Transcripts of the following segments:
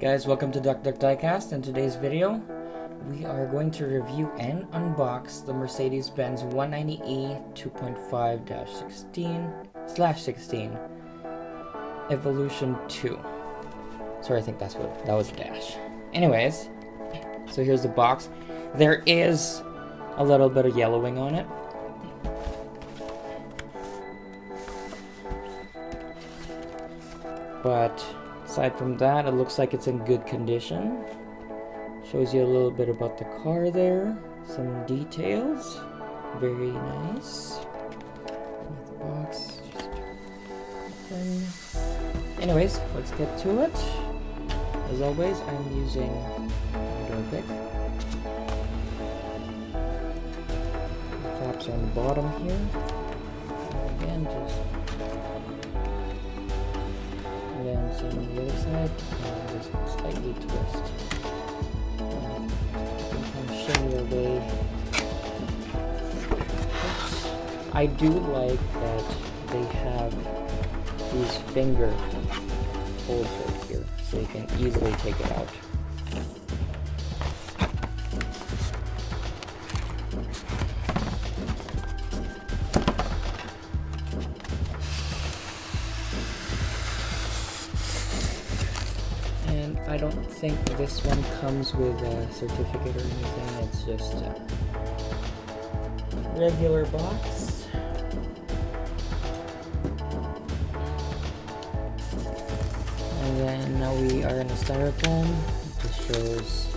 guys, welcome to Diecast. In today's video, we are going to review and unbox the Mercedes-Benz 190e 2.5-16/16 Evolution 2. Sorry, I think that was a dash. Anyways, so here's the box. There is a little bit of yellowing on it. But aside from that, it looks like it's in good condition. Shows you a little bit about the car there. Some details. Very nice. The box just open. Anyways, let's get to it. As always, I'm using door pick. Flaps on the bottom here. Again, just then same on the other side, and just slightly twist. And shimmy away. I do like that they have these finger holes right here, so you can easily take it out. And I don't think this one comes with a certificate or anything, it's just a regular box. And then now we are in a styrofoam. It just shows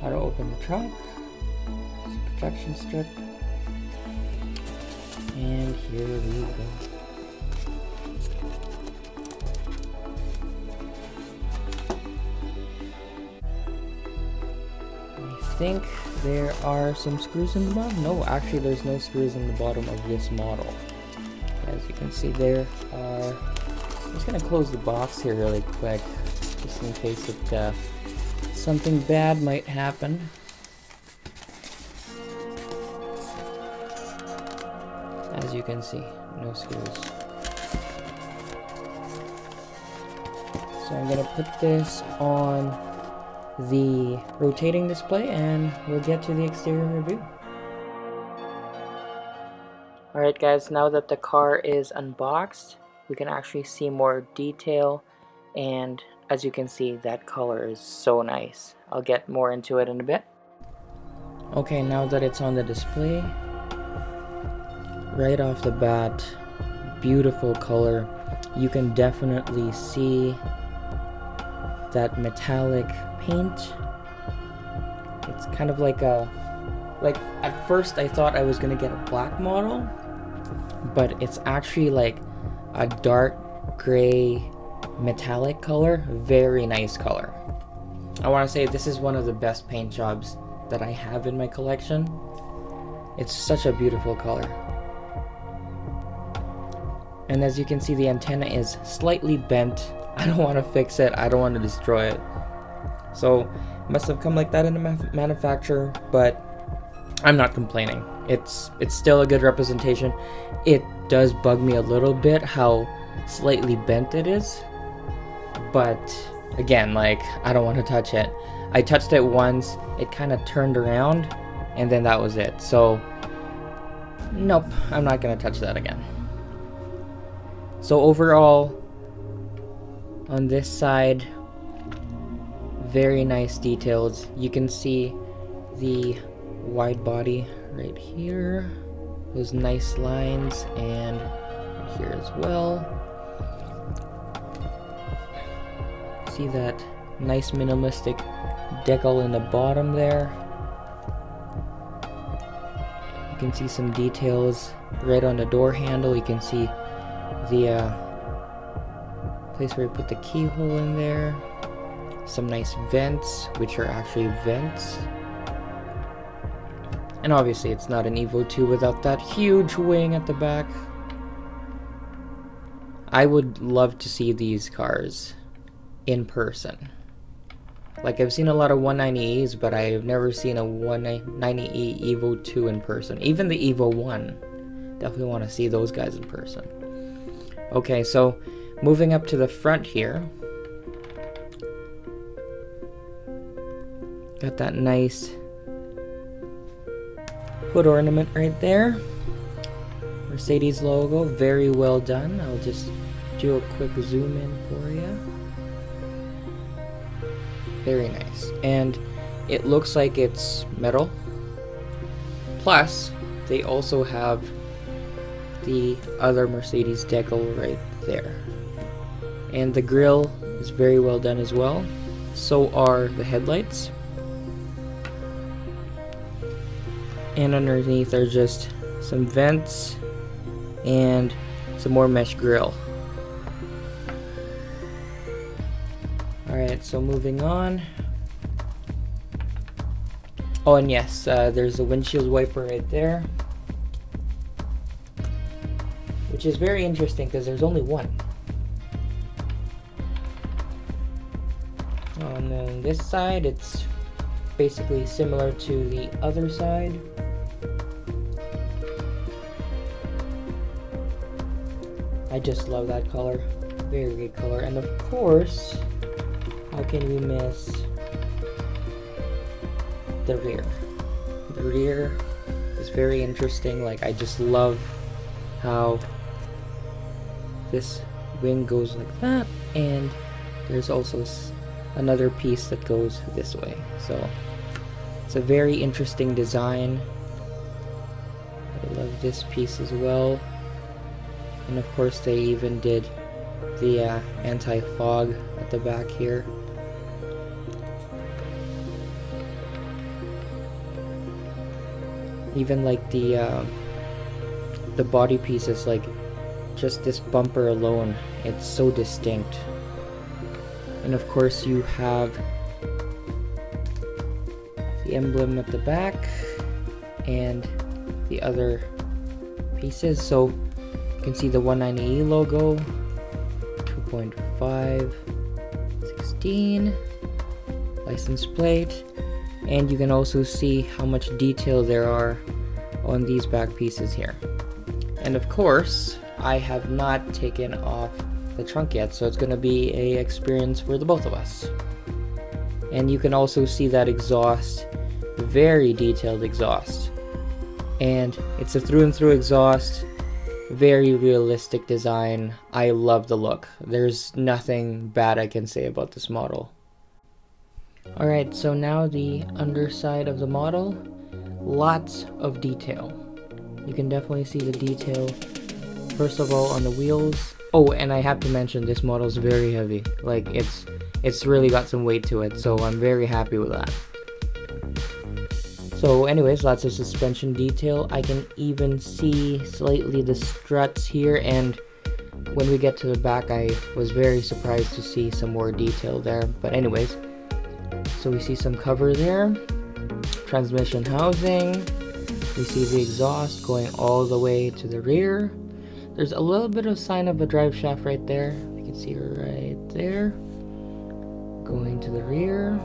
how to open the trunk. It's a protection strip. And here we go. I think there are some screws in the bottom. No, actually there's no screws in the bottom of this model. As you can see, there are... I'm just gonna close the box here really quick, just in case it, something bad might happen. As you can see, no screws. So I'm gonna put this on the rotating display and we'll get to the exterior review. Alright guys, now that the car is unboxed, we can actually see more detail, and as you can see, that color is so nice. I'll get more into it in a bit. Okay, now that it's on the display, right off the bat, beautiful color. You can definitely see that metallic paint. It's kind of like at first I thought I was gonna get a black model, but it's actually like a dark gray metallic color. Very nice color. I want to say this is one of the best paint jobs that I have in my collection. It's such a beautiful color. And as you can see, the antenna is slightly bent. I don't want to fix it. I don't want to destroy it. So it must have come like that in the manufacturer, but I'm not complaining. It's still a good representation. It does bug me a little bit how slightly bent it is, but again, like, I don't want to touch it. I touched it once, it kind of turned around, and then that was it. So nope, I'm not gonna touch that again. So overall, on this side, very nice details. You can see the wide body right here, those nice lines, and here as well. See that nice minimalistic decal in the bottom there. You can see some details right on the door handle. You can see the place where you put the keyhole in there. Some nice vents, which are actually vents. And obviously it's not an EVOII 2 without that huge wing at the back. I would love to see these cars in person. Like, I've seen a lot of 190Es, but I've never seen a 190E EVOII 2 in person. Even the EVOII 1. Definitely want to see those guys in person. Okay, so moving up to the front here, Got that nice hood ornament right there. Mercedes logo, very well done. I'll just do a quick zoom in for you. Very nice. And it looks like it's metal. Plus, they also have the other Mercedes decal right there. And the grille is very well done as well. So are the headlights. And underneath are just some vents and some more mesh grille. Alright, so moving on. Oh, and yes, there's a windshield wiper right there, which is very interesting because there's only one. On then this side, it's basically similar to the other side. I just love that color. Very good color. And of course, how can we miss the rear? The rear is very interesting. Like, I just love how this wing goes like that, and there's also another piece that goes this way. So it's a very interesting design. I love this piece as well. And of course they even did the anti-fog at the back here. Even like the body pieces, like just this bumper alone, it's so distinct. And of course you have the emblem at the back and the other pieces. So you can see the 190E logo, 2.5, 16, license plate, and you can also see how much detail there are on these back pieces here. And of course, I have not taken off the trunk yet, so it's going to be a experience for the both of us. And you can also see that exhaust, very detailed exhaust, and it's a through and through exhaust. Very realistic design. I love the look. There's nothing bad I can say about this model. Alright, so now the underside of the model. Lots of detail. You can definitely see the detail, first of all, on the wheels. Oh, and I have to mention, this model is very heavy. Like, it's really got some weight to it, so I'm very happy with that. So anyways, lots of suspension detail. I can even see slightly the struts here, and when we get to the back, I was very surprised to see some more detail there. But anyways, so we see some cover there, transmission housing, we see the exhaust going all the way to the rear. There's a little bit of sign of a drive shaft right there. You can see right there, going to the rear.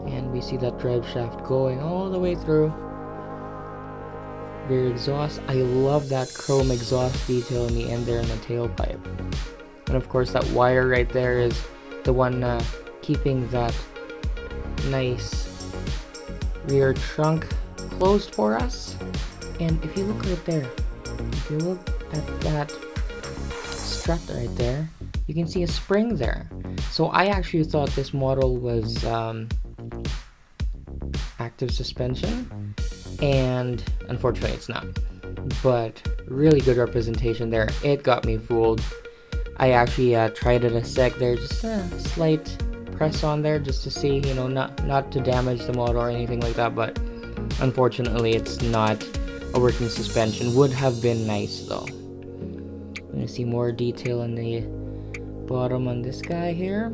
And we see that drive shaft going all the way through. Rear exhaust. I love that chrome exhaust detail in the end there in the tailpipe. And of course that wire right there is the one keeping that nice rear trunk closed for us. And if you look right there, if you look at that strut right there, you can see a spring there. So I actually thought this model was active suspension, and unfortunately it's not. But really good representation there. It got me fooled. I actually tried it a sec there, just a slight press on there just to see, you know, not to damage the model or anything like that, but unfortunately it's not a working suspension. Would have been nice though. I'm gonna see more detail in the bottom on this guy here.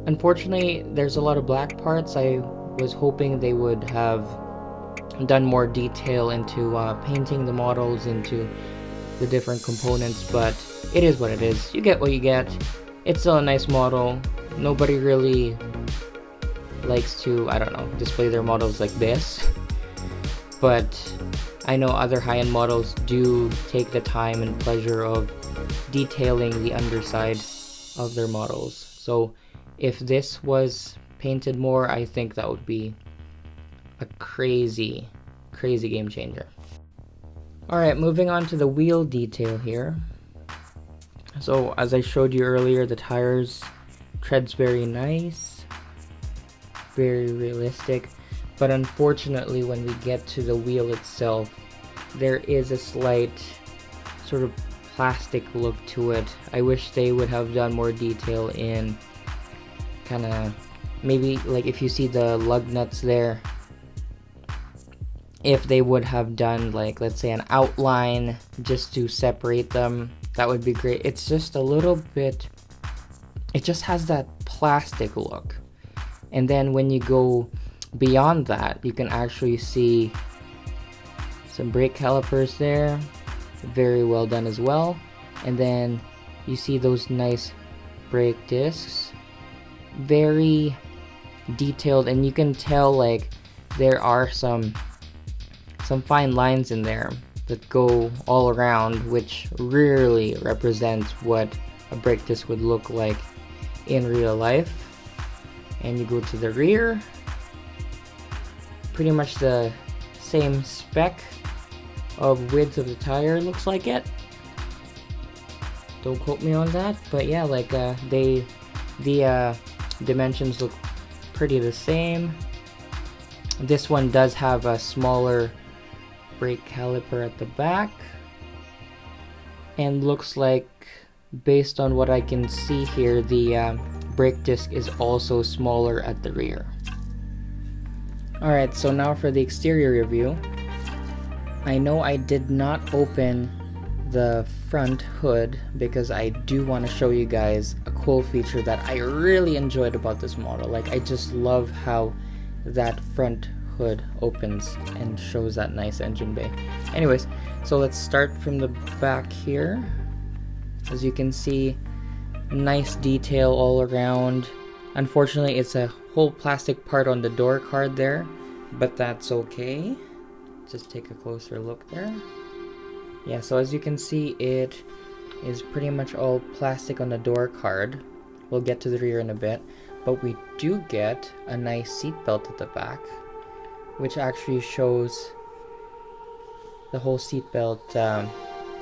Unfortunately, there's a lot of black parts. I was hoping they would have done more detail into painting the models into the different components, but it is what it is. You get what you get. It's still a nice model. Nobody really likes to, I don't know, display their models like this, but I know other high-end models do take the time and pleasure of detailing the underside of their models. So if this was painted more, I think that would be a crazy game changer. Alright, moving on to the wheel detail here. So as I showed you earlier, the tires treads very nice, very realistic, but unfortunately when we get to the wheel itself, there is a slight sort of plastic look to it. I wish they would have done more detail in kind of, maybe like if you see the lug nuts there, if they would have done like, let's say, an outline just to separate them, that would be great. It's just a little bit, it just has that plastic look. And then when you go beyond that, you can actually see some brake calipers there, very well done as well. And then you see those nice brake discs, very detailed, and you can tell like there are some fine lines in there that go all around, which really represents what a brake disc would look like in real life. And you go to the rear, pretty much the same spec of width of the tire, looks like it. Don't quote me on that, but yeah, like the dimensions look pretty the same. This one does have a smaller brake caliper at the back, and looks like, based on what I can see here, the brake disc is also smaller at the rear. Alright, so now for the exterior review. I know I did not open the front hood because I do want to show you guys a cool feature that I really enjoyed about this model. Like, I just love how that front hood opens and shows that nice engine bay. Anyways, so let's start from the back here. As you can see, nice detail all around. Unfortunately, it's a whole plastic part on the door card there, but that's okay. Just take a closer look there. Yeah, so as you can see, it is pretty much all plastic on the door card. We'll get to the rear in a bit, but we do get a nice seat belt at the back, which actually shows the whole seat belt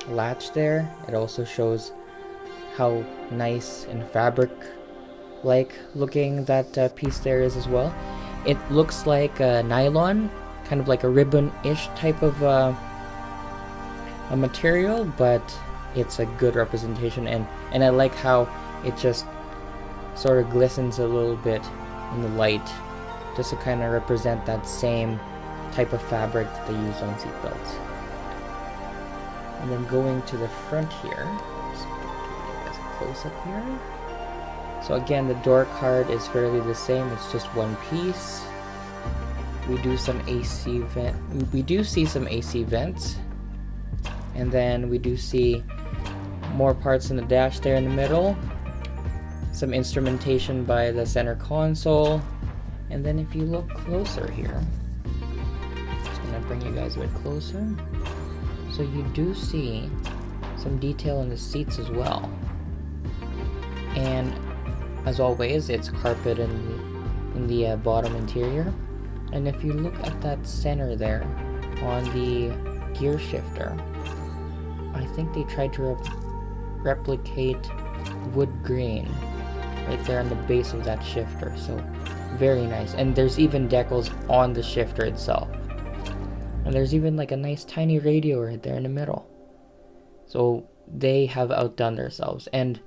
latch there. It also shows how nice and fabric like looking that piece there is as well. It looks like a nylon, kind of like a ribbon-ish type of a material, but it's a good representation, and I like how it just sort of glistens a little bit in the light, just to kind of represent that same type of fabric that they use on seatbelts. And then going to the front here, just give you guys a close up here. So again, the door card is fairly the same, it's just one piece. We do some AC vent. We do see some AC vents, and then we do see more parts in the dash there in the middle. Some instrumentation by the center console, and then if you look closer here, just gonna bring you guys a bit closer. So you do see some detail in the seats as well, and as always, it's carpet in the bottom interior. And if you look at that center there on the gear shifter, I think they tried to replicate wood grain right there on the base of that shifter, so very nice. And there's even decals on the shifter itself, and there's even like a nice tiny radio right there in the middle. So they have outdone themselves, and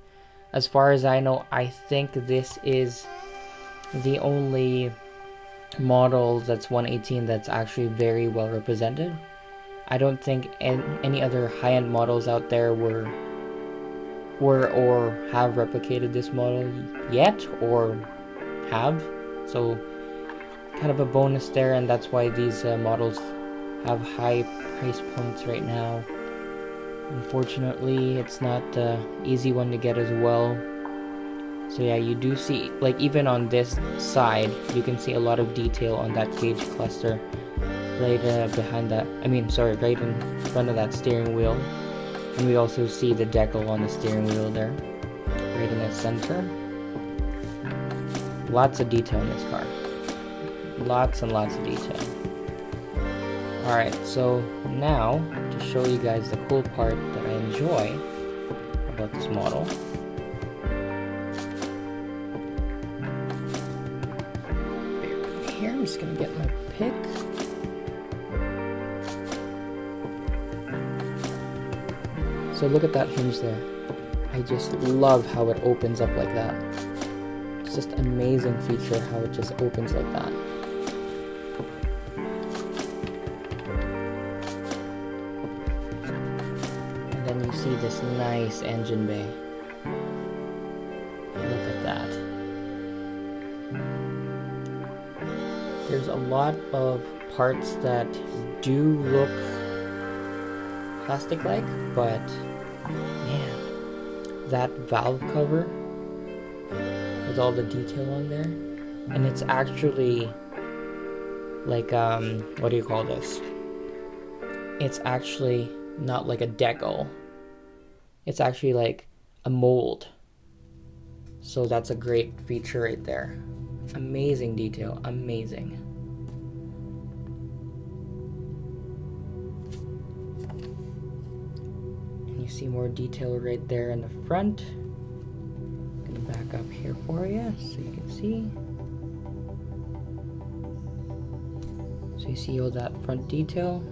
as far as I know, I think this is the only model that's 118 that's actually very well represented. I don't think any other high-end models out there were or have replicated this model yet, or have. So kind of a bonus there, and that's why these models have high price points right now. Unfortunately, it's not an easy one to get as well. So yeah, you do see, like even on this side, you can see a lot of detail on that gauge cluster right behind that, right in front of that steering wheel. And we also see the decal on the steering wheel there, right in the center. Lots of detail in this car. Lots and lots of detail. Alright, so now to show you guys the cool part that I enjoy about this model. Here, I'm just gonna get my pick. So look at that hinge there. I just love how it opens up like that. It's just an amazing feature how it just opens like that. And then you see this nice engine bay. Look at that. There's a lot of parts that do look plastic-like, but man, that valve cover with all the detail on there, and it's actually like what do you call this? It's actually not like a decal. It's actually like a mold. So that's a great feature right there. Amazing detail, amazing. And you see more detail right there in the front. I'm gonna back up here for you so you can see. So you see all that front detail.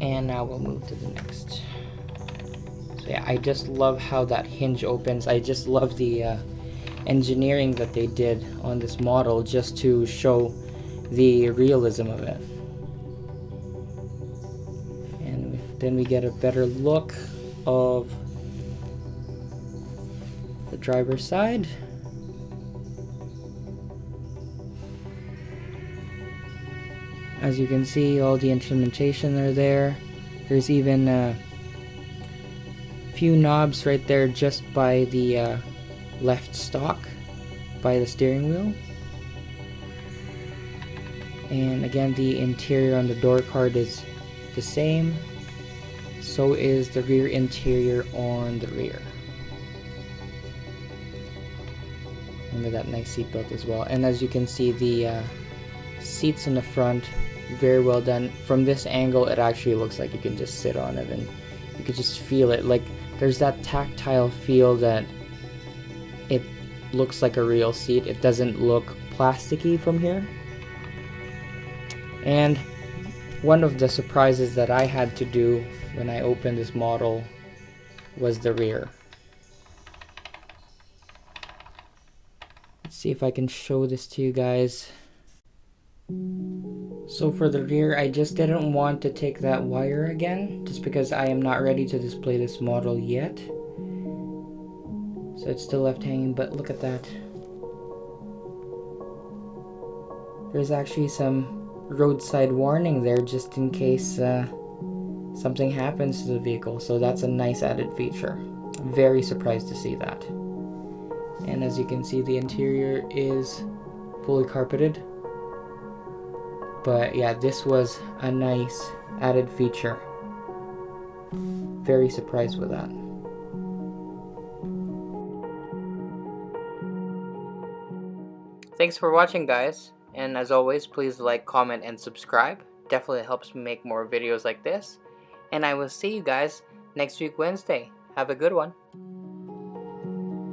And now we'll move to the next. So yeah, I just love how that hinge opens. I just love the engineering that they did on this model just to show the realism of it. And then we get a better look of the driver's side. As you can see, all the instrumentation are there. There's even a few knobs right there just by the left stalk, by the steering wheel. And again, the interior on the door card is the same. So is the rear interior on the rear. And with that nice seatbelt as well. And as you can see, the seats in the front, very well done. From this angle, it actually looks like you can just sit on it and you can just feel it. Like there's that tactile feel that it looks like a real seat. It doesn't look plasticky from here. And one of the surprises that I had to do when I opened this model was the rear. Let's see if I can show this to you guys. So for the rear, I just didn't want to take that wire again, just because I am not ready to display this model yet. So it's still left hanging, but look at that. There's actually some roadside warning there just in case something happens to the vehicle. So that's a nice added feature. I'm very surprised to see that. And as you can see, the interior is fully carpeted. But yeah, this was a nice added feature. Very surprised with that. Thanks for watching, guys. And as always, please like, comment, and subscribe. Definitely helps me make more videos like this. And I will see you guys next week Wednesday. Have a good one.